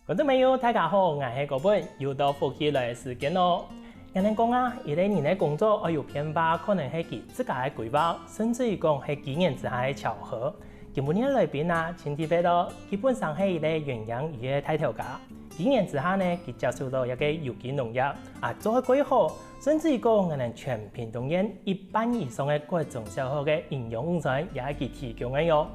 观众朋友，大家好，我是高本，又到福气来的时间咯。人哋讲啊，一个人的工作要有变化，可能係佢自家嘅规划，甚至于讲係机缘之下嘅巧合。今日來賓啊，請提到到，基本上係一個遠洋漁業大頭家。機緣之下呢，佢接觸到一個有機農業啊，做得幾好，甚至於講我哋全屏東縣一半以上嘅各種小學嘅營養午餐也係佢提供嘅喲。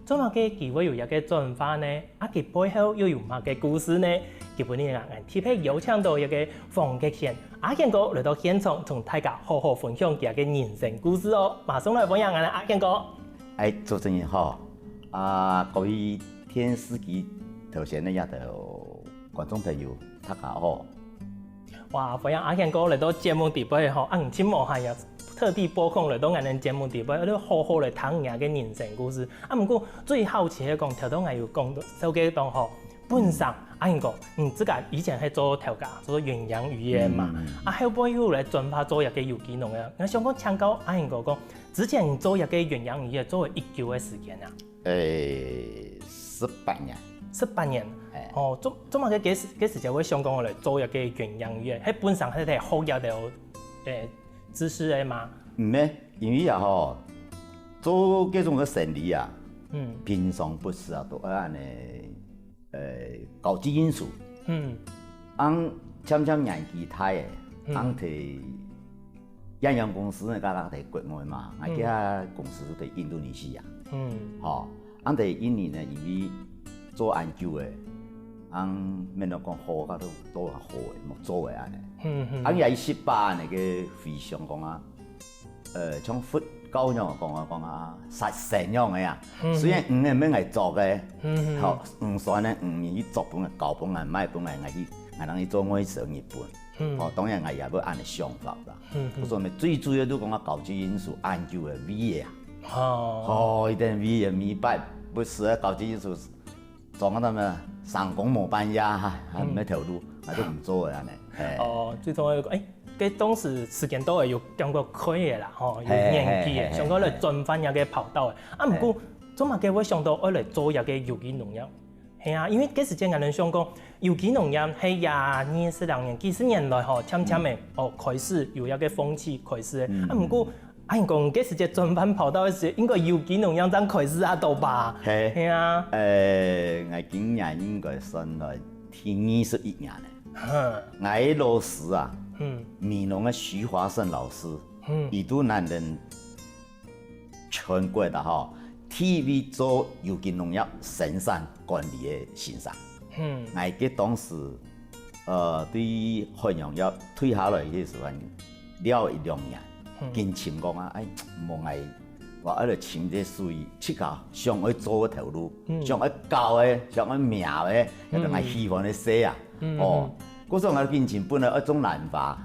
做乜嘅佢會有一個轉化呢？啊，佢背後又有乜嘅故事呢？基本上啊，特別邀請到一個黃吉賢阿賢哥來到現場，同大家好好分享佢嘅人生故事哦。馬上來歡迎我哋阿賢哥。主持人好，各位電視機頭前嘅一度觀眾朋友，大家好。哇，歡迎阿賢哥嚟到節目地邊吼，啊，唔知冇係啊。特地撥空嚟到我哋節目地邊，都好好嚟聽人嘅人生故事。啊，不過最好奇嘅講，頭到我要講到手機當吼，本身阿賢哥，自家以前係做頭家，做遠洋漁業嘛，啊，後尾又嚟轉化做一個有機農業。我想講請教阿賢哥講，之前做一個遠洋漁業做咗幾久嘅時間啊？18年。18年。哦，做乜嘅幾時就會想講嚟做一個遠洋漁業？喺本身係啲學業就知識嘅嘛？唔係，因為啊吼，做這種嘅生意啊，平常不是啊，都按呢高級因素，按簽年紀大嘅，按提遠洋公司呢，家提國外嘛，我家公司提印度尼西亞，吼，按提印尼呢，因為做研究嘅，按免得講好，家都係好嘅，冇做嘅安尼。按廿18年嘅非常講啊，從佛教樣講啊，實成樣嘅啊。雖然唔係咩係做嘅，好唔算咧，唔願意做本嘅教本啊，買本嚟我當去做我去上日本。哦，當然我也要按你想法啦。我說咪最主要都講啊，高級因素研究嘅味啊。哦，一定味啊，明白，不是啊，高級因素做嗰啲咩上工冇班呀，係咩條路，我都唔做嘅安尼。哦，最重要佢當時間都係有感覺可以嘅啦，有年紀嘅，想講嚟轉換一個跑道嘅。啊，唔過做乜嘅會想到我嚟做一個有機農業？係啊，因為嗰時間我哋想講有機農業係廿年、40年、幾十年來嗬，漸漸嘅開始有一個風氣開始嘅。啊，唔過按講嗰時間轉換跑道嘅時候，應該有機農業真開始到吧？係啊。我今年應該算係第21年咧。我的老師啊，美農的徐華勝老師，伊都難人全國的吼 TV 做有機農業生產管理的先生。我記當時，對海洋業退下來嘅時候，了1-2年，跟簽講啊，冇我喺度簽啲屬於出家想去做嗰條路，想去教嘅，想去命嘅，一定係希望你寫啊。嗰時候我見前本來一種蘭花，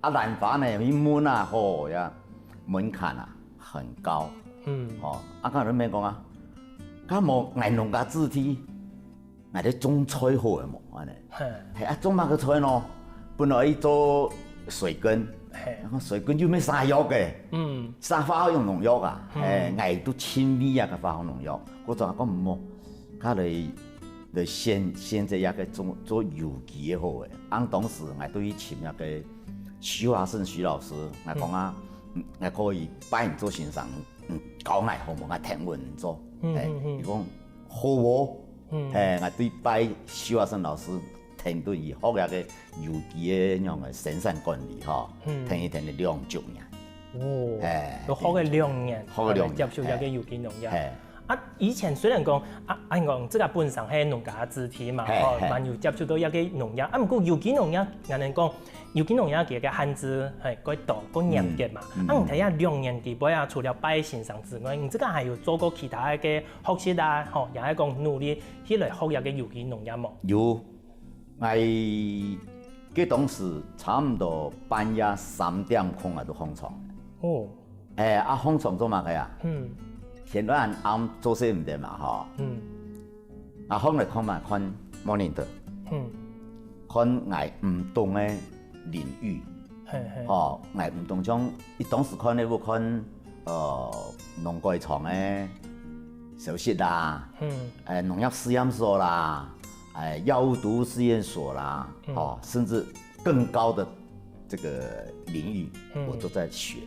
蘭花呢，佢門啊，呀門檻啊很高，佢都咩講啊？佢冇藝農家子弟，我哋種菜好嘅冇，係種乜嘅菜咯？本來做水耕，水耕就咩曬藥嘅，曬花用農藥啊，我都親味啊嘅花農藥，嗰時候我講唔好，佢哋。就現在一個做有機嘅好嘅，按當時我對於簽一個徐華勝徐老師，我講啊，我可以幫你做先生，教我好冇，我聽聞做，伊講好喎，我對拜徐華勝老師聽到伊學一個有機嘅樣嘅生產管理嗬，聽咗2-9年，都學咗2年，學咗2年，接觸一個有機農業。啊！以前雖然講按講即個本身係農家子弟嘛，但又接觸到一個農業。啊，唔過有機農業，人哋講有機農業嘅個限制係幾多、幾嚴格嘛。啊，唔睇下2年地位啊，除了拜先生之外，你即個還有做過其他嘅學習啊，也係講努力去嚟學一個有機農業冇？有，我嗰當時差唔多半夜3點鐘啊都放床。放床做乜嘅啊？現在啱做些唔得嘛，嗬。放嚟看嘛，看 monitor，看我唔同嘅領域，我唔同種，伊當時看咧會看農改場嘅小息啦，農業實驗所啦，药物毒物试验所啦，甚至更高的这个领域，我都在学。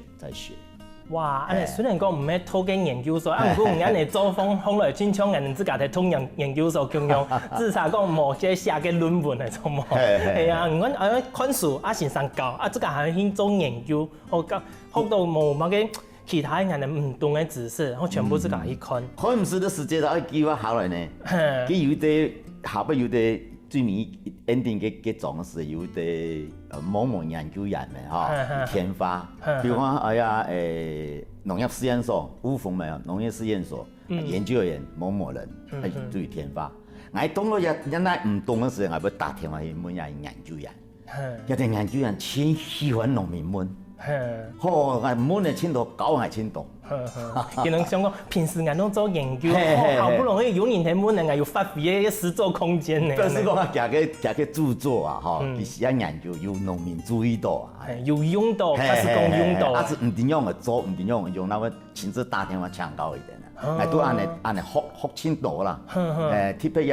哇，安尼虽然讲唔係土嘅研究所，不過唔安尼做風來親像人自家喺土研究所咁樣，至少講某些寫嘅論文嚟做冇。係啊，唔講看書啊，先生教啊，自家係去做研究，學到冇乜嘅其他人哋唔懂嘅知識，我全部自家去看。可唔是的時間都叫我考來呢？佢有啲下邊有啲最尾 ending 嘅總是有啲某某研究人嘅哈研發，比如講農業實驗所烏鳳咪農業實驗所研究員某某人係做研發，我懂咗人哋唔懂嘅時候，我要打電話去問下研究員，有啲研究員超喜歡農民問。好，我問嚟青島，搞係青島。可能想講平時我都做研究，好不容易有人喺問嚟，我要發揮嘅實作空間呢。就是講夾嘅著作啊，其實要研究有農民注意到啊，有用到，開始講用到。啊是唔點樣嘅做，唔點樣嘅用，那我親自打電話請教一點啦。我都按嚟學青島啦，特別一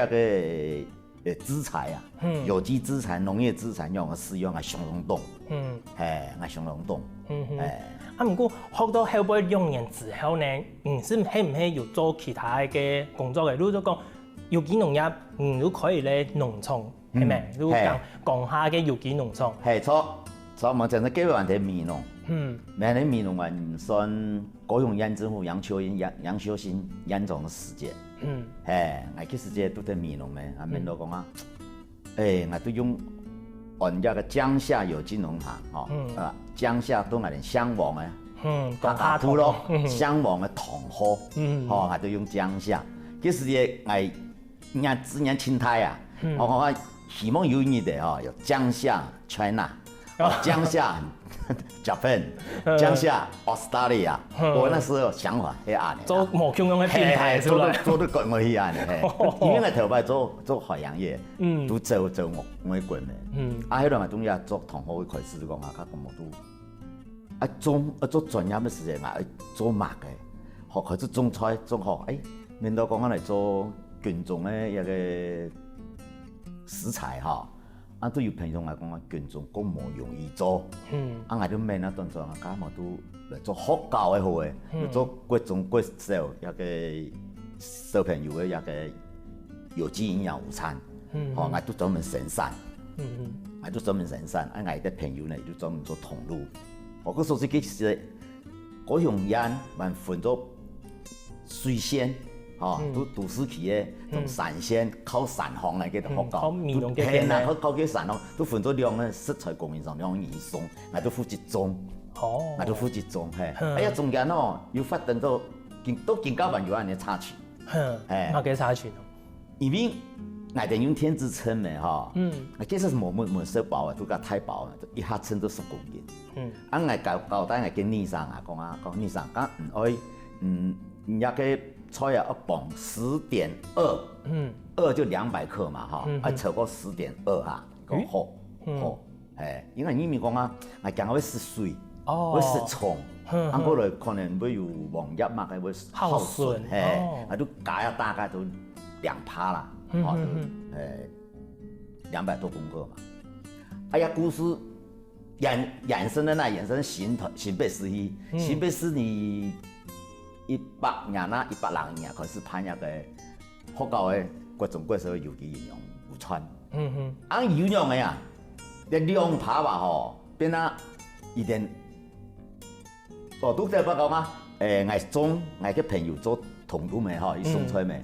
個。資材啊，有機資材、農業資材用嘅使用係相當多，係相當多。不過學到後尾2年之後呢，是唔係要做其他嘅工作嘅？如果講有機農業，都可以咧農場，係咪？如果講下嘅有機農場，係錯，我淨係基本上係米農。但係米農我唔算高雄縣政府楊秀新縣長嘅時間。我其實這都係米農嘅，阿明都講啊，我都用按家嘅江夏有機農場，江夏都係香黃嘅，大埔咯，香黃嘅糖貨，我都用江夏。其實我今年青態啊，我希望有你哋有江夏 China。江夏 Japan， 江夏 Australia， 我那時候想法係啱嘅。做冇咁樣嘅平台出來，做得咁嘅樣嘅。因為我頭擺做海洋業，都做我嘅滾嘅。啊，喺度我中意做同學嘅開始講啊，咁我都做專業嘅時間啊，做麥嘅，學開始種菜種學，面到講嚟做耕種嘅一個食材嚇。啊，都有朋友嚟講啊，耕種咁冇容易做，我都明啊，當初我家我都嚟做學教嘅好嘅，做各種各少一個小朋友嘅一個有機營養午餐，我都專門生產，我都專門生產，我啲朋友呢都專門做通路，我嗰時其實高雄縣還分咗水線。都市企業同產線靠產行嚟嘅學教，係啦，靠嘅產行都分咗兩個食材供應商兩移送，我都負責種，我都負責種係。中間要發展到都更加有安尼差距，乜嘅差距？因為我哋用天子稱嘅其實冇食飽都講太飽，一下稱都10公斤。我交代我跟醫生啊講醫生講唔愛一個。菜啊，一磅10.2，2就200克嘛，超過10.2哈，咁好，因為你咪講啊，我講會食水，會食蟲，過來可能會有黃葉嘛，會耗損，我都加大概都2%啦，200多公克嘛。故事衍生的那衍生新北市去，新北市你。100年啦，102年開始拍一個學校嘅各種各式嘅有機營養午餐。營養嘅啊，你2%吧變啊一點。都在報告嘛，我嘅朋友做同路嘅伊送出嘅，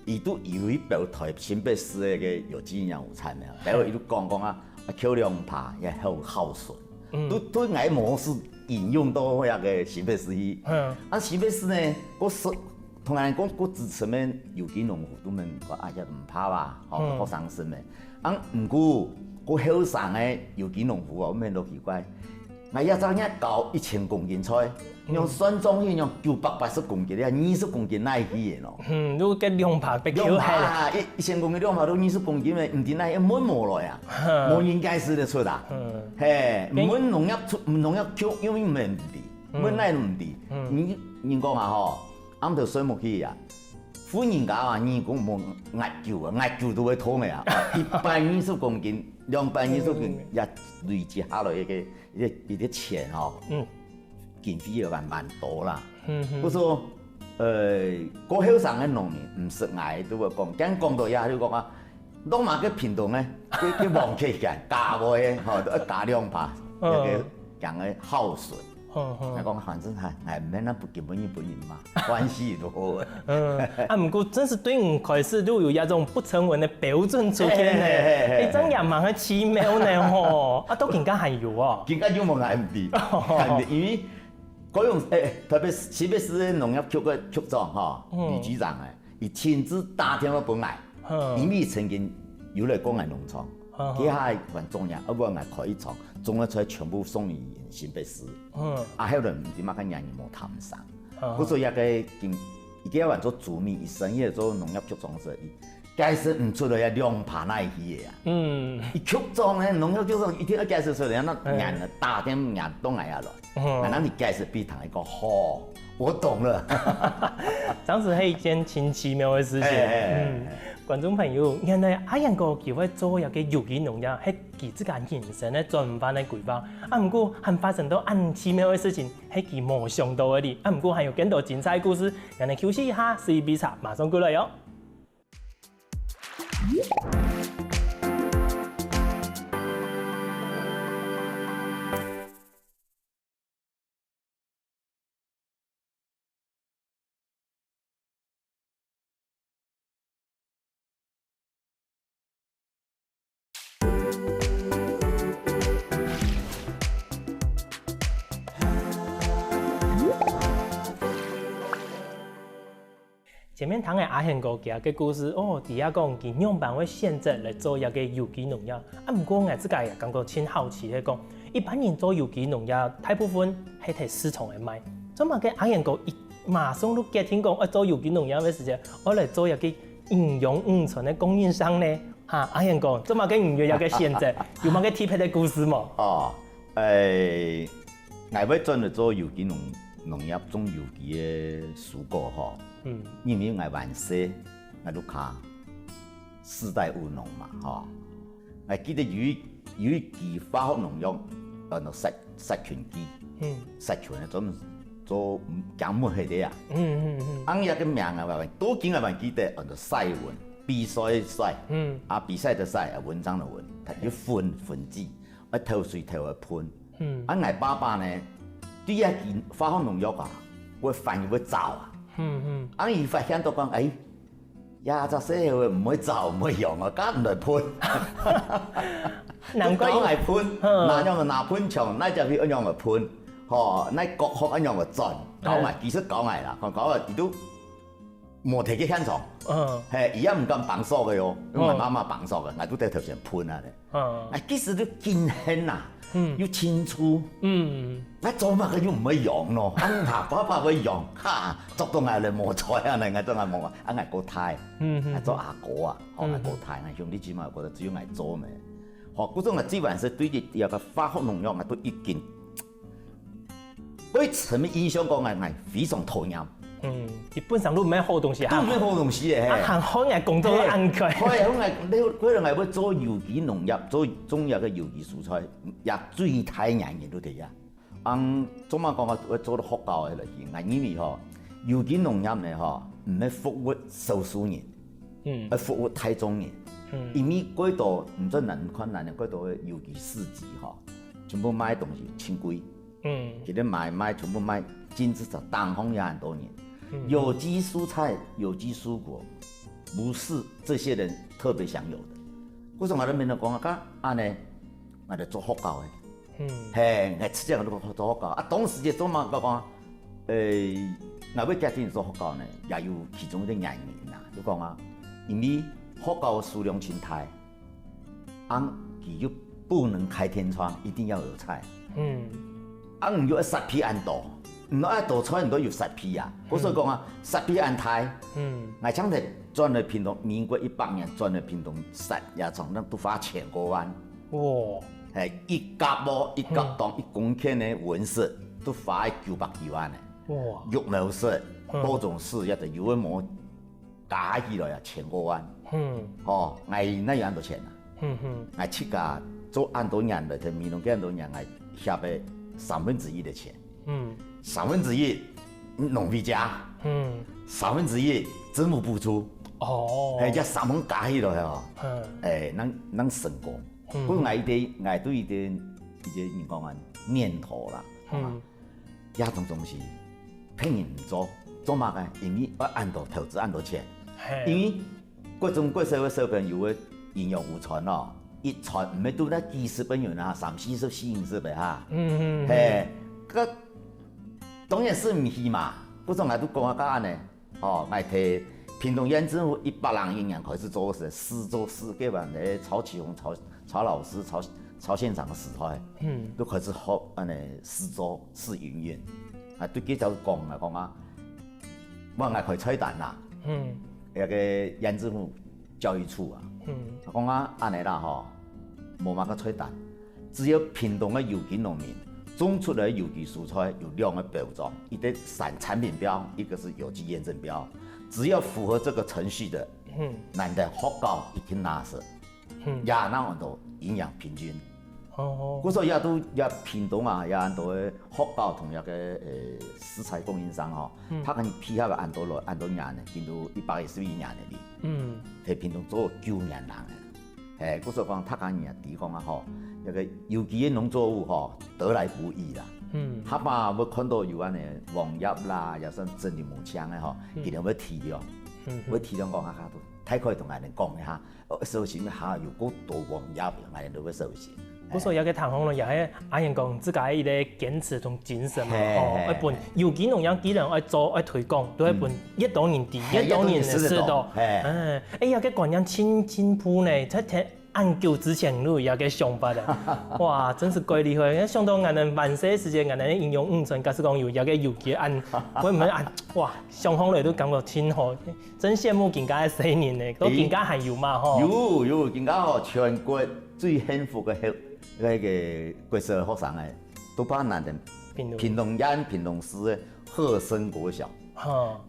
伊都有一標台新北市嘅有機營養午餐嘅，但係伊都講啊，扣2%也好耗損。都我模式引用到嗰個新北市去。新北市呢，同人講嗰支持咩有機農戶都問我只5%吧，學生生咩？唔過嗰後生嘅有機農戶我問到奇怪，我一早一搞1000公斤菜，用酸種去用980公斤，你20公斤哪去嘅咯？都跟2%被扣下，1000公斤2%都20公斤嘅，唔掂哪一滿冇來啊？冇應該是得出啦，唔滿農業扣，因為唔係唔掂，滿哪都唔掂。你講下啱頭水木去啊，富人家话，你讲无压酒啊，压酒都会痛的啊，120公斤、220公斤也累积下来一个钱吼，经费也蛮多啦。不说过后生的农民唔识挨都会讲，讲到遐就讲啊，拢嘛去平常咧，去望起间加卖的吼，都加2%，那个讲个耗损。我讲反正还免那不根本就不赢嘛，关系都好。不过真是对我开始都有一种不成文的标准出现呢。你真也蛮去奇妙呢吼，都更加含有哦。更加有冇眼唔啲，因为嗰种特别特别是农业局嘅局长哈，李局长伊亲自打电话本来，因为曾经有来讲农场。底下玩中央，我爱开一场，中央出来全部送你新北市。还有人唔知乜嘅人冇谈上，不所以一个伊家玩做主秘，伊生意做农业局长时，伊解释唔出来2%那去嘅啊。伊局长咧，农业局长一定要解释出来，那人大点人都挨下来，那你解释比他一个好，我懂了。当时是一件挺奇妙的事情。观众朋友，原来阿阳哥佢会做一个有机农业，系佢自家人生的转换的规划。不过还发生到很奇妙的事情，系佢冇想到的哩。不过还有更多精彩故事，让你休息一下，CB茶马上过来哟。前面谈的阿贤哥讲嘅故事，底下讲佢样板会选择来做一个有机农业。不过我自己也感觉挺好奇的讲，一般人做有机农业，大部分系睇市场来卖。做乜嘅阿贤哥马上都接聽講，做有機農業嘅時間，我嚟做一個營養午餐嘅供應商呢？阿賢哥，做乜嘅唔要有個選擇？有乜嘅特別嘅故事冇？我要真係做有機農業，種有機嘅蔬果嗬。因為我萬世，我都靠世代務農嘛，嗬。我記得有一期化學農藥，殺菌機，殺菌啊，做講乜係啲啊？按一個名啊，都見我還記得，按照賽文，比賽的賽，比賽的賽，文章的文，它要粉劑，我頭水頭去噴。我爸爸呢，對一件化學農藥啊，我反而會走啊。伊發現到講，20歲會唔會走唔會用啊，梗唔來噴。難怪係噴，那樣拿噴槍，那就係一樣嘅噴。那國學一樣嘅盡，講埋技術講埋啦，講啊，伊都冇提起現場，而家唔敢綁索嘅喲，因為媽媽綁索嘅，我都喺頭上噴啊咧，其實都見輕啊，要清楚，我做乜嘅要唔會用咯，爸爸會用，做到我嚟磨菜啊，我真係冇啊，我個太，做阿哥啊，我個太，我兄弟姊妹覺得只要我做咩，嗰種嘅基本上對住有個化學農藥，我都已經。對層面影響講係非常討厭。基本上都唔係好東西嚇。都唔係好東西嘅。行開嘅工作都硬佢。佢哋係做有機農業，做種入嘅有機蔬菜，也最睇人嘅都睇啊。做乜講我做到學校嘅嚟嘅，因為有機農業咧唔係服務少數人，係服務大眾人。因為嗰度唔知難困難嘅嗰度嘅有機市集全部買東西清貴。佢哋買全部買，金字塔當紅也很多年。有機蔬菜、有機蔬果，不是這些人特別享有的。嗰時我哋面度講啊，安尼我哋做學校嘅，我直接我哋做學校。當時就做乜講？我為家庭做學校呢，也有其中一個原因啦。就講因為學校數量太大，佢就不能開天窗，一定要有菜。唔要10批按多，唔要多出很多有10批啊！我所講10批按太，我講的賺了屏東，民國100年賺了屏東實也從那都花1000多萬。哇！係一甲檔1公頃的文史都花900幾萬呢。哇！育苗室、多種事業的有一模加起来啊1500万。哦，我那有按多钱啊？我七家做按多年的，在闽南按多年，我下边1/3的钱。1/3农费加。1/3政府补助。哦。这3份加起来哦。咱成功。不过我对伊的人讲啊念头啦，也种是骗人唔做嘛个？因为要按多投资按多钱，因为各种各社会小朋友的营养午餐哦，一餐唔係都得幾十蚊元啊，30、40的哈。個當然是唔係嘛，不過我都講下安尼，哦，我提屏東縣政府100人營養開始做時，4做4個版的曹啟宏、曹老師、曹縣長的時代，都開始學安尼4做4營運，啊對記者講啊，我開菜單啦，那個縣政府教育處啊，講啊安尼啦吼，無乜個菜單，只要屏東的有機農民種出來的有機蔬菜有2個標準，一個產品標，一個是有機驗證標。只要符合這個程序的，咱的福島已經拿手，也那很多營養平均。我說也屏東啊，也很多福島同那個食材供應商吼，他可以批下個很多年呢，見到111年的哩，喺屏東做9年人嘅，我說講他講嘢地方啊吼，那個有機的農作物吼得來不易啦。他嘛要看到有安尼黃葉啦，又算真的無槍的吼，一定要體諒，要體諒講下都太可以同人哋講一下，首先下有夠多黃葉，人哋都要首先。不過有個談風咯，又係阿人講自家一個堅持同精神嘛，一本有機農業既然愛做愛推廣，都一本越多人知，越多人知道。有個觀念真進步呢，在按久之前路有個想法的，哇，真是怪厲害！想到我哋萬世時間，我哋應用5寸，假使講有個有機按，我唔係按，哇，想方嚟都感覺真好，真羨慕人家嘅青年呢，都人家還有嘛吼？有，人家吼全國最幸福嘅那個國小學生誒，都把咱哋屏東縣屏東市嘅鶴生國小，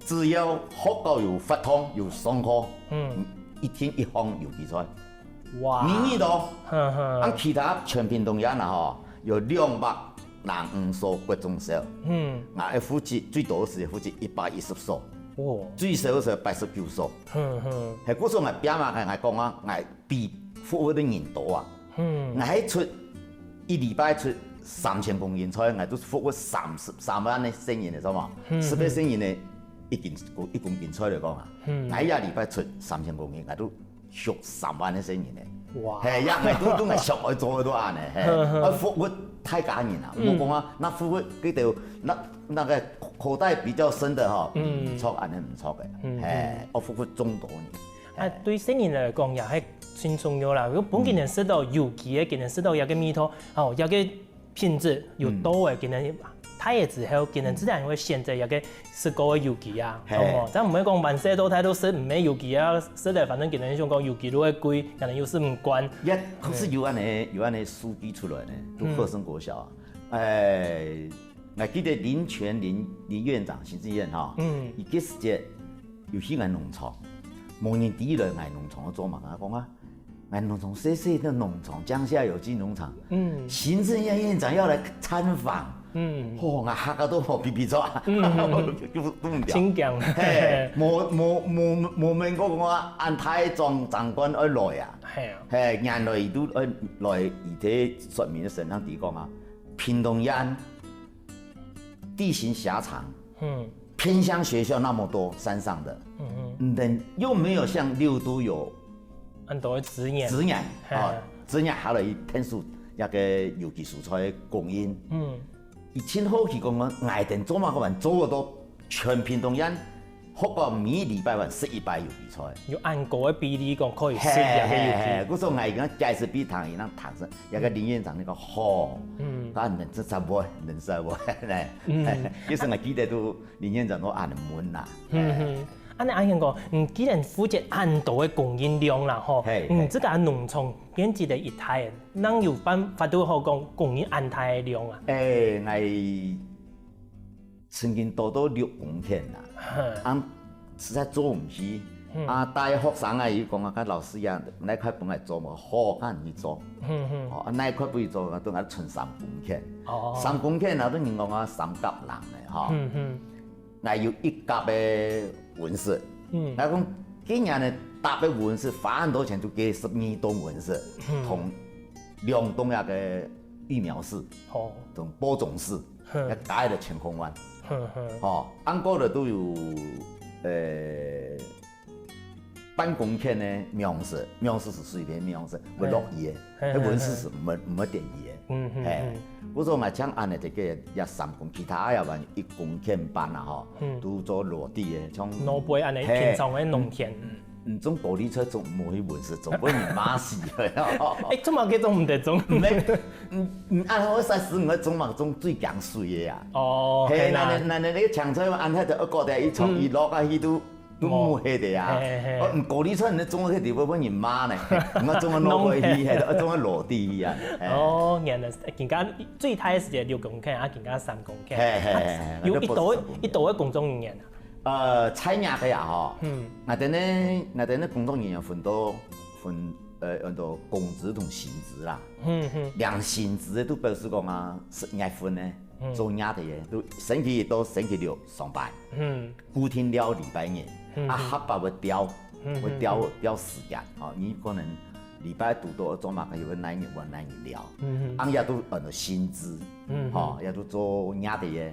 只要學校有發通有上課，一天一項有機菜。哇！年年多，按其他全屏東縣啊吼，有200人所國中小，我嘅負責最多是負責110所，最少是89所，係嗰種係表嘛係講啊，係比服務的人多啊，我係出一禮拜出3000公斤菜，我都服務33萬的生意嚟咗嘛，10個生意呢一公斤菜嚟講啊，我一禮拜出3000公斤，我都熟3萬的生意呢。哇！係呀，都係上去做都啱嘅，我服務太感人啦，冇講啊，那服務嗰條那個口袋比較深的吼，唔錯，安尼唔錯嘅，我服務中多年。對新人嚟講又係真重要啦。如果本件人識到有機嘅，件人識到有個味道，哦，有個品質又多嘅，件人睇嘢之後，件人自然會選擇有個適合嘅有機啊，好冇？但唔係講萬世都睇到識唔係有機啊，識嚟反正件人想講有機都會貴，人哋又是唔慣。一確實有安尼數據出來呢，都鶴生國小啊，我記得林院長行政院哈，伊嗰時節有去俺農場，冇人第一來俺農場做嘛，講啊，俺農場細的農場，江夏有機農場，行政院院長要來參訪。我嚇到都皮皮咗，都唔掉。真強，冇問過我按太長官而來啊，原來都來而且說明嘅神堂地講啊，屏東縣地形狹長，偏鄉學校那麼多，山上的，又沒有像六都有很多資源，資源下來天數一個有機蔬菜供應。以前好奇講我外地做嘛個人做得到全屏東縣，福島每禮拜揾11擺有機菜。要按個嘅比例講可以食嘅有機。嗰種外地介紹比糖，伊能糖生，有個林院長那個好，但能吃啥不？能食不？其實我記得都林院長都按滿啦。安尼阿人講，既然負責按多嘅供應量啦，吼，這個農場變質的一態，能有辦法都好講供應按太嘅量啊？我曾經多6公頃啦，按實在做唔起，带学生啊，伊讲啊，甲老师呀，那块本来做嘛，好看你做。那块不做，都爱存3公顷。3公顷那都人讲啊，3甲人的哈。那有1甲的文室。那讲今年呢，搭的文室花很多钱，就给12栋文室，同2栋那个育苗室，同播种室，要加了1000公万。按过的都有半公顷的苗室，苗室是随便苗室，不落叶，那文室是没点叶。我说我讲按的这个也3公，其他也玩1公顷半啊都做落地的，像老辈按的平常的农田。种高丽菜种冇去文室，种不然马死了。种嘛叫种唔得种。唔按我3、4五种嘛种最强水的啊。那你抢菜按迄个个地一从一落啊，迄都冇迄个啊。高丽菜你种喺地方不然马呢？我种喺落去迄，种喺落地啊。原来更加最大的时间6公顷，更加3公頃。有一度的工作人员啊。菜芽的呀哈，那等呢工作人员分很多公职同薪资啦，两薪资的都表示讲啊是爱分的，做伢的嘢都星期一到星期六上班，固定了礼拜日，下班会调时间，你可能礼拜多多做嘛，有哪日了，也都很多薪资，也都做伢的嘢，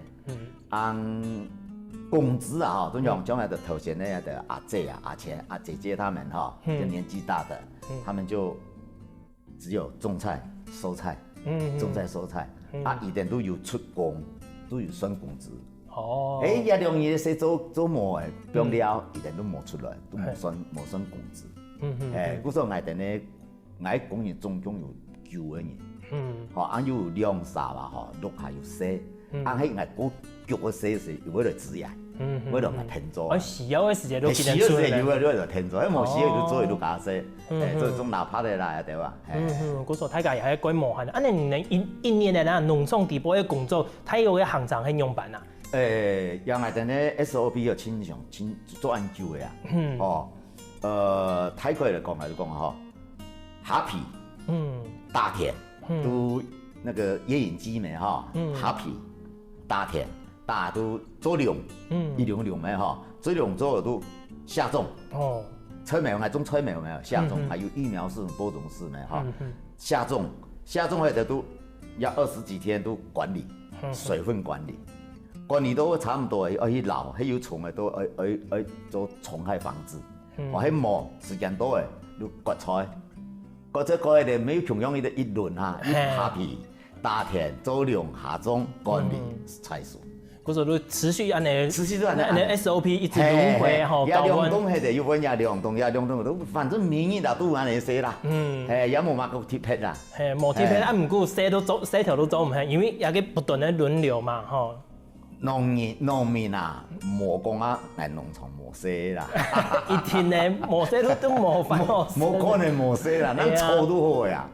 工资啊，都将来的头衔那样的阿姐啊、阿姐姐他们就年纪大的，他们就只有种菜、收菜，种菜收菜，一点都有出工，都有算工资。也容易些做模的，不用了，一点都冇出来，都冇算工资。我说我哋呢，我工人总共有9个人，有2、3啊，6下有4。喺我9個4時，為了自然，為了我停咗。需要的時間都需要時間為了停咗，冇需要就做就加些，做種哪怕的啦，對吧？我說大家也係規模限，安尼你一年的那農場地部的工作，睇有嘅行長係用辦啊？讓我哋呢 SOP 要親做研究嘅啊，泰國嚟講嗬，Happy，大田都那個野營雞咩Happy。大田大都做糧，一糧咩做糧做都下種。菜苗係種菜苗沒有下種，還有育苗室、播種室咩下種喺度都要20幾天都管理，水分管理都差唔多去撈，喺有蟲嘅都去做蟲害防治。喺磨時間多嘅都割菜，割菜哋沒有同樣嘅一輪Happy。大田做糧下種管理菜樹，嗰時都持續按你 SOP 一直輪迴吼，也兩棟係有分也兩棟都反正每年都按你寫啦，也冇乜個貼撇啦，冇貼撇，唔過寫條都走唔起，因為也個不斷的輪流嘛，吼。農民啊，冇講啊，係農場冇寫啦，一天呢冇寫都冇辦法，冇可能冇寫啦，咱錯都好呀。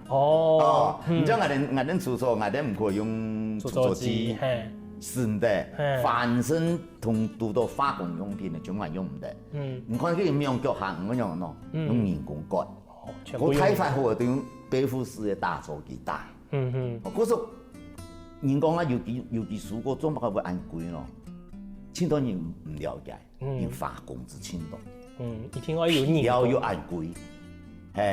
你知我哋出錯，我哋唔可以用出錯機，是唔得。凡身同都到化工用品嘅，全部用唔得。唔看佢用腳行嗰樣咯，用人工割。我睇法好都用北富士嘅大錯機打。嗰時人講啊，尤其蔬果種乜會按貴咯，青島人唔了解，用化工之青島。一聽我有皮料要按貴，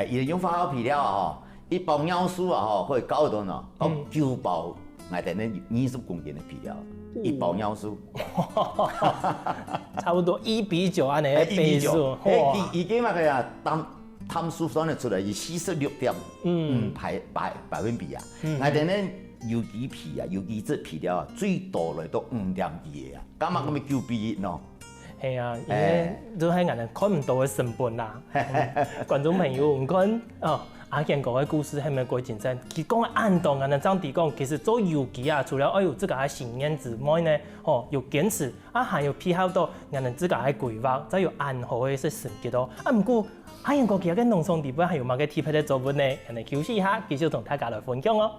伊用化學皮料啊，一包尿素啊，可以搞到喏，到9包，我哋呢20公斤的皮料，一包尿素，差不多1:9安尼倍數。已經嘛個呀，碳素算得出來是46.5百分比啊，我哋呢。有機皮啊，有機質皮料啊，最多嚟到5.2嘅啊，咁啊咁咪9比1咯。係啊，都係人哋看唔到嘅成本啦。觀眾朋友唔看阿健講嘅故事係咪過真真？佢講按當人哋這樣地講，其實做油機啊，除了要有自家嘅信念之外呢，要堅持還要配合到人哋自家嘅規劃，再有安好嘅些成績咯。唔過阿健講其實嘅農場地方係有乜嘅特別嘅作品呢？人哋休息一下，繼續同大家來分享哦。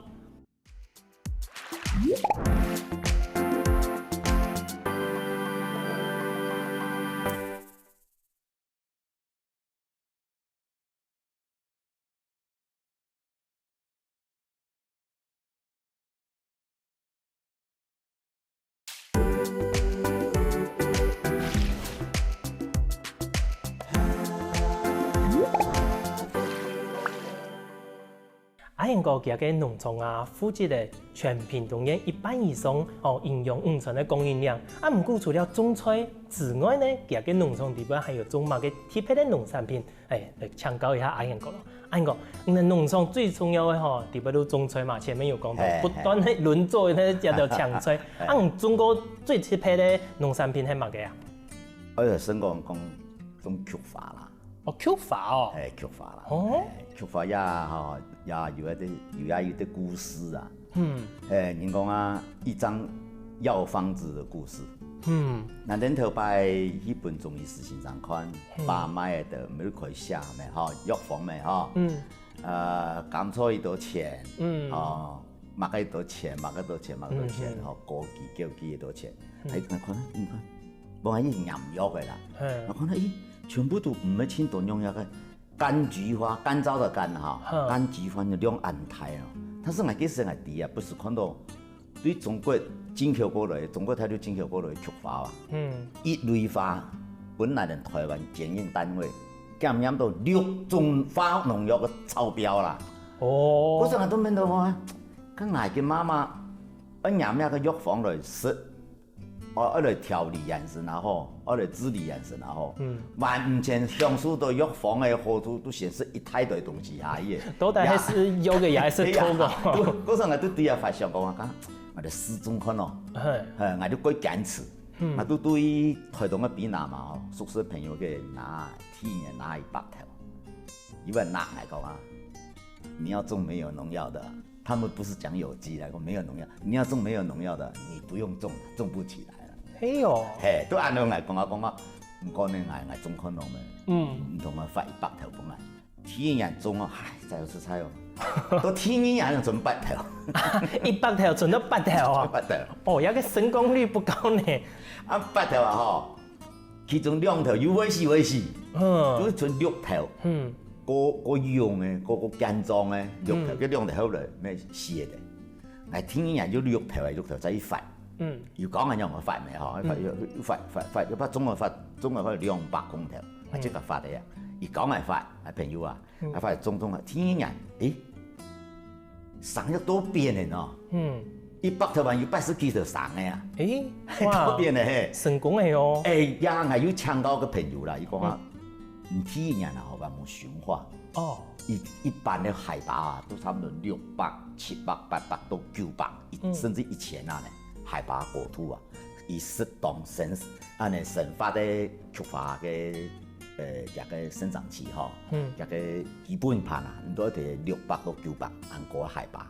英國嘅嘅農場啊，負責嘅全屏東縣1半以上營養午餐嘅供應量。唔過除了種菜之外呢，嘅嘅農場地方還有種乜嘅特別嘅農產品，嚟請教一下英國咯。英國，農場最重要嘅地方都種菜嘛，前面有講到，不斷喺輪作咧叫做搶菜。中國最特別嘅農產品係乜嘅啊？我就先講種菊花啦。菊花哦。菊花啦。菊花也有啲故事啊。人講啊，一張藥方子的故事。那恁頭擺日本中醫師先生看，把脈的咪都可以寫咪嚇，藥方咪嚇。減錯一多錢，買個一多錢，買個多錢，買個多錢，過幾叫幾多錢？睇看，冇係啲營藥嘅啦。我看到全部都唔係清當用藥嘅。柑菊花，乾燥的柑哈，柑菊花就兩安泰哦。但是我幾時我哋啊，不是看到對中國進口過來，中國大陸進口過來菊花啊，一類花本來係台灣檢驗單位，檢驗到6種化農藥嘅超標啦。嗰時我都問到我，咁我嘅媽媽，我驗咩個藥房來食。我嚟調理人生啊吼，我嚟治理人生啊吼，完全享受到藥房嘅好處，都顯示一大堆東西下嘢。到底係是有嘅，也是錯嘅。嗰時我都對啊發想講講，我哋始終看咯，我都幾堅持，我都對台東嘅比拿嘛吼，宿舍朋友嘅拿體驗拿100條，因為拿嚟講啊，你要種沒有農藥的。他們不是講有機來講沒有農藥，你要種沒有農藥的，你不用種，種不起來了。嘿喲，都按照我講啊，唔講你我種可能咩？唔同我發100條本來，天然種啊，再有食菜哦，都天然人種8條，100條種到8條啊，8條，有個成功率不高呢。8條啊吼，其中2條有危險，就剩6條。個用嘅，個間裝嘅6條，嗰2條後來咩死嘅？係天然有6條係6條仔發，要講緊有我發未嗬？發，要把中國發200公條，係即刻發嚟啊！而講係發，係朋友啊，係發中啊，天然，省咗多變嘅喏，100條還有80幾條省嘅啊！多變嘅，成功嘅哦！也係要請到個朋友啦，佢講啊。天然啊，好吧，冇馴化。一般的海拔啊，都差不多600、700、800到900，甚至1000啊呢。海拔國土啊，以適當生發的菊花嘅一個生長期哈，一個基本盤啊，唔多係600到900按個海拔。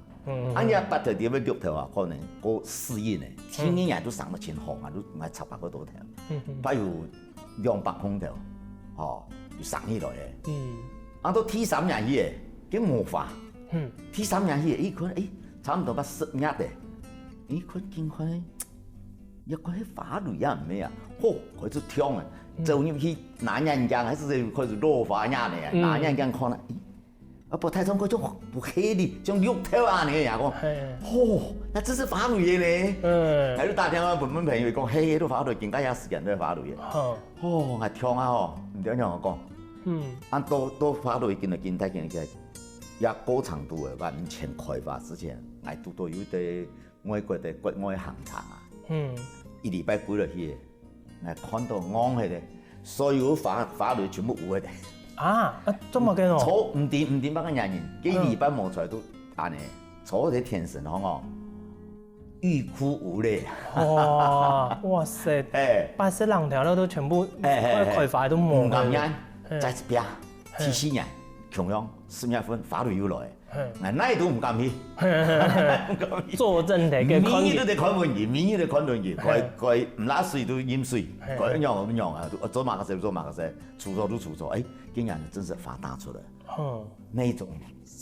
按日8條點樣6條啊，可能個適應呢，天然都上到前行啊，都唔係700個多條，不如200公條，要省起來嘅。按到T3年去嘅，幾模化。T3年去，佢差唔多把10日嘅，佢見佢一個係法律啊唔咩啊，佢就跳啊，走入去拿人家還是開始落法呀呢？拿人家看啦，不太中國就不合理，將6條啊你呀講，那這是法律嘅呢？喺度打電話問朋友講，嘿，都法律，更加有時間都係法律嘅。我跳啊唔點樣我講。按到法律見睇，也高長度嘅完全開發之前，我都有啲外國的國外行場啊。1禮拜過落去，我看到啱嘅咧，所有法律全部有嘅。這麼嘅哦？錯唔掂把個人幾禮拜冇出來都安尼，錯啲天神好欲哭無淚。哇塞！82條路都全部開發都冇。在一邊74年，同樣10月份法律又來，我哪都唔敢去。作證嚟嘅，民意都得看文件，佢唔拉水都淹水，佢樣啊，做馬個事，出錯，竟然真是發大出嚟。那種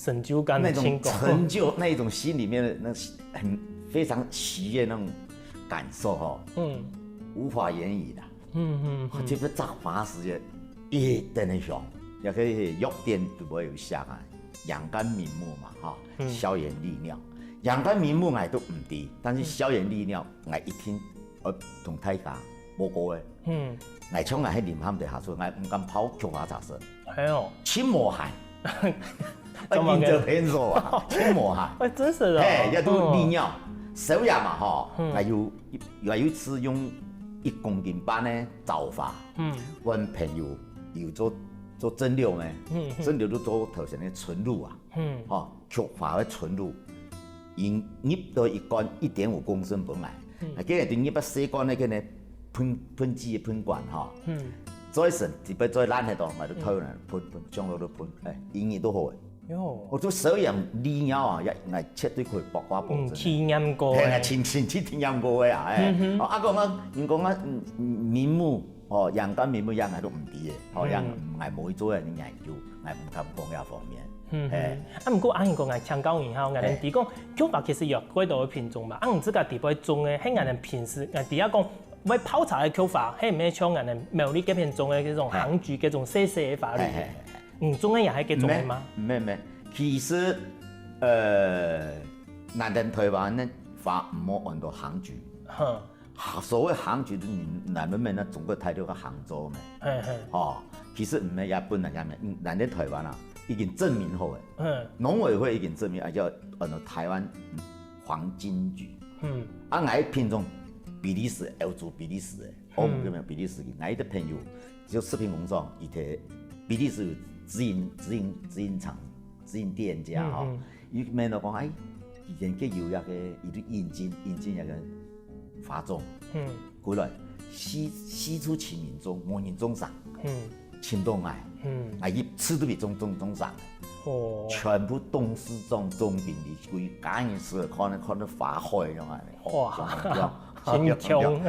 成就感，那種成就，那種心裡面的那很非常喜悅那種感受無法言語的。這個雜法時間。等一下，也可以藥店都冇有寫啊，陽肝明目嘛，消炎利尿。陽肝明目我都唔知，但是消炎利尿我一聽，我同大家報告嘅。我從我喺臨喊地下出，我唔敢泡菊花茶室。親磨汗，因着偏弱啊，切磨哈。真是的。要都利尿，手牙嘛哈，还有一次用1公斤半的皂发，我朋友有做蒸馏呢，蒸馏都做头前的纯露啊，菊花的纯露，用捏到一罐1.5公升本来，今日就捏把4罐那个呢喷剂的喷管哈，再剩特别再烂喺度，我就偷人喷，將落去噴，營養都好嘅。我做手樣利尿啊，一絕對可以爆瓜補。體驗過。係前體驗過嘅啊，講啊，面膜陽光面膜也係都唔啲嘅，也唔係冇做人研究，係唔敢講呢方面。不過阿英講係請教一下，我哋啲講菊花其實有幾多個品種嘛？我自家地方種嘅，係我哋平時第一講。為泡茶嘅菊花，係唔係像人哋苗栗嗰邊種嘅嗰種杭菊嗰種細細嘅花類？種嘅也係嗰種嘅嗎？唔，其實咱哋台灣咧花唔好按到杭菊。所謂杭菊，咱們咧中國大陸嘅杭州咩？其實唔係日本人嘅，咱哋台灣啊已經證明好嘅。農委會已經證明，叫按到台灣黃金菊。我品種。比利時歐洲比利時的，我唔叫咩比利時嘅，我啲朋友就食品工廠，伊睇比利時有直營廠、直營店家吼，伊問到講，以前嘅有一個伊都引進一個花種，過來四處親民種，冇人種上，親到我，伊次都比種上，全部董事長、總經理，佢假人事可能發開咁啊，哇！真強，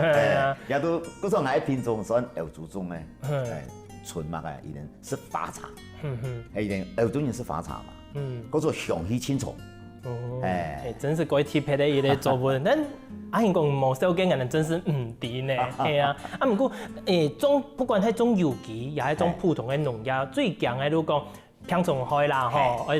也都嗰種矮品種算歐洲種嘅，純麥嘅，一定是花茶，一定歐洲人是花茶嘛，嗰種香氣清楚，真是鬼特別的一個作物，但阿英講冇少見人真是唔掂呢，係啊，不過種不管係種有機，也係種普通嘅農業，最強嘅都講평蟲害啦，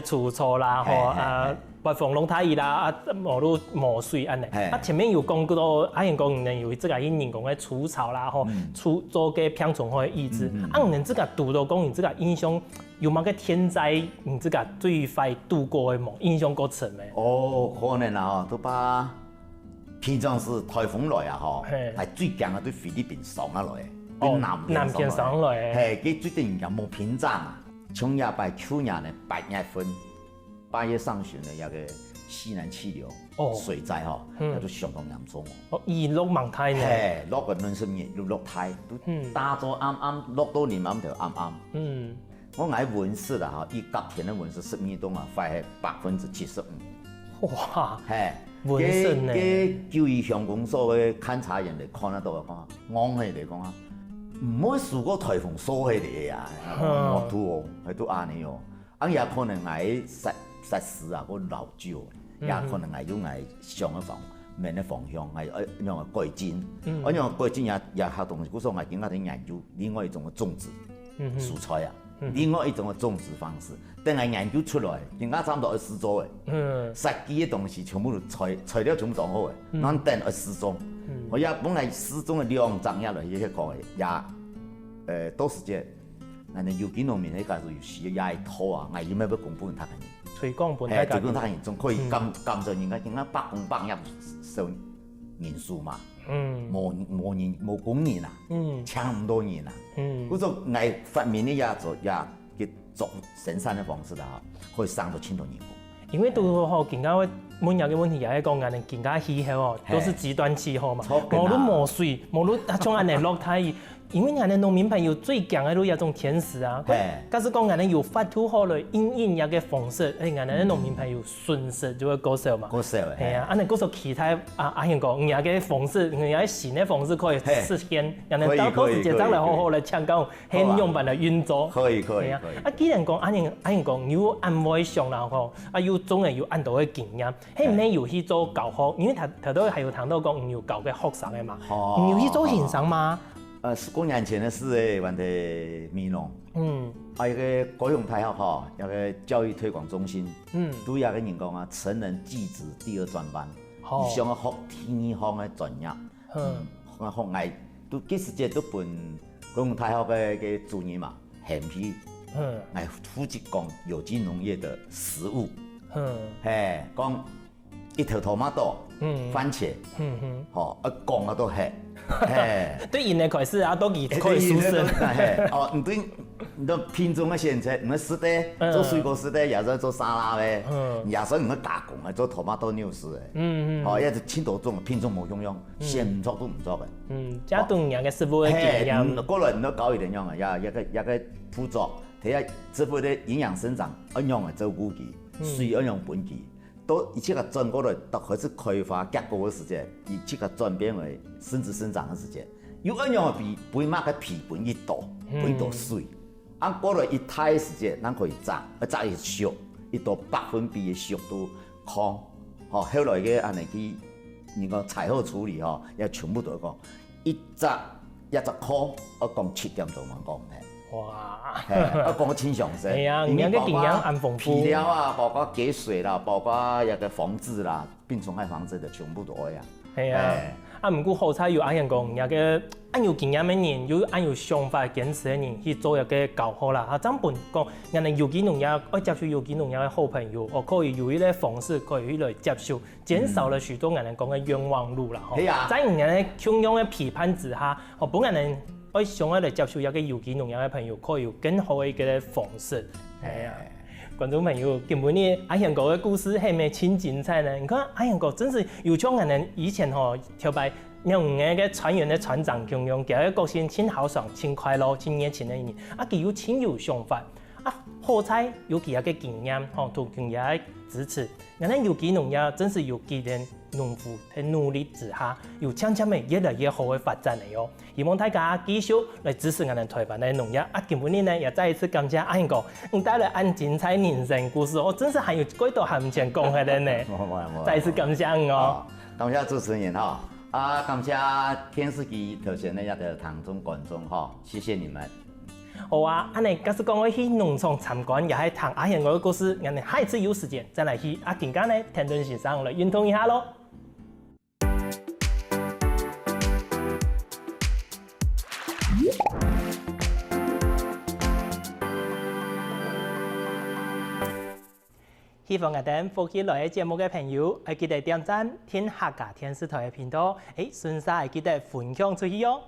除錯啦，外防龍太熱啦，冇水安尼。前面有講到，阿英講人有這個人工嘅除草啦，做嘅평蟲害抑制。人這個拄到講，這個影響有冇個天災，這個最快度過嘅冇影響過程嘅？可能啊，都把平常是颱風來啊，係最強嘅對菲律賓上下來，對南邊上來。佢最近又冇屏障啊。從也拜去年呢8月份，8月上旬呢有個西南氣流水災哈，那都相當嚴重哦。落猛太呢？落個20年落太都打咗啱落到年啱就啱。我喺溫室啦哈，以隔天的溫室10米度啊，快係75%。哇！溫室呢？叫醫鄉公所嘅勘察員嚟看得到啊，講按起嚟講啊。唔可以受過颱風掃起嚟啊！我都係都啱你哦。也可能係實施啊，個老舊，也可能係用係上一方面嘅方向係讓佢改進。我讓改進也學同嗰種係點解啲研究另外一種嘅種植蔬菜啊，另外一種嘅種植方式，等係研究出來，人家差唔多20做嘅。實際嘅東西全部都材料全部做好嘅，咱等20種。我也本來4種嘅量漲下來，也講也到時節，人哋有機農民喺介紹有時也係拖啊，我要咩要公布人睇嘅，推廣本來推廣睇人仲可以撳着人家百工百業受人數嘛，冇工人啊，請唔到人啊，嗰種我發明嘅也做生產嘅方式啦，可以省到千多人工。因為都好更加每日嘅問題也係講人哋更加氣候都是極端氣候嘛，無論冇水，無論像人哋落太雨。因為人哋農民朋友最強嘅都有種天時啊，假使講人哋有發土好嚟應一個方式，人哋農民朋友順勢就會高手嘛。高手係啊，你高手其他阿英講，人嘅方式，人嘅新嘅方式可以實現，人哋到時節嚟好好嚟搶講，係用辦嚟運作。可以。既然講阿英講要按位上啦吼，要總係要按到嘅經驗，係唔係要去做教學？因為頭都係有談到講唔要教嘅學生嘅嘛，唔要去做現場嘛。10年前的事誒，問題美容，一個高雄大學哈，一個教育推廣中心，都有個人講啊，成人技職第2專班，以上學天方嘅專業，學藝都幾時節都本高雄大學嘅主任嘛，現批来普及讲有机农业的食物，嘿，讲一头토마토，番茄，吼，讲啊都嘿，嘿，对因的开始啊，都可以出生，哦，你对。你都品种的选择，你湿的做水果湿的，也是做沙拉的，也是你加工的做토마토牛丝的，哦，也是青多种品种无样样，先唔做都唔做的。这对人嘅食物嘅营养，过来你都搞一点样啊，也个辅助，睇下植物的营养生长，怎样嘅照顾佢，水怎样分佢，都一切个转过来，都开始开花结果的时间，一切个转变为生殖生长的时间，有怎样嘅肥马嘅皮分一大，分大水。按过了一太时间，咱可以炸，炸一熟，一到100%的熟度康，后来个安尼去，你讲采后处理吼，也全部都讲一炸110块，我讲7点钟讲哇！我讲清详些，系啊，人家营养很丰富，皮料啊，包括给水啦，包括一个防治啦，病虫害防治的全部都会啊。系啊。唔过好彩有阿人讲，人个按有经验的人，有按有想法坚持的人去做一个搞好啦。怎本讲，人哋有机农业爱接受有机农业的好朋友，可以有一个方式可以来接受，减少了许多人讲的冤枉路啦。在人哋汹涌的批判之下，本人爱想要来接受一个有机农业的朋友，可以有更好的一个方式。系啊。观众朋友，今日呢阿贤哥的故事係咪真精彩呢？你看阿贤哥真是有像人以前跳擺5個船員的船長咁樣，佢嘅個性真豪爽、真快樂、真熱情的一年，佢有真有想法，好彩有佢嘅經驗，同佢嘅支持，人哋有機農業真是有機人農夫喺努力之下，有漸漸嘅越來越好嘅發展嚟哦。希望大家繼續來支持我哋台灣嘅農業。今日呢也再一次感謝阿賢哥，帶來咁精彩人生故事，我真是還有幾多還唔想講嘅呢？再一次感謝你哦。感謝主持人哈，感謝電視機頭前的一個聽眾觀眾哈，謝謝你們。好啊，安尼假使講要去農場參觀，也係談阿賢哥嘅故事，我哋下一次有時間再來去阿田家呢田頓先生來運動一下咯。希望我哋福建來嘅節目嘅朋友，記得點讚聽客家電視台嘅頻道，順勢記得分享出去哦。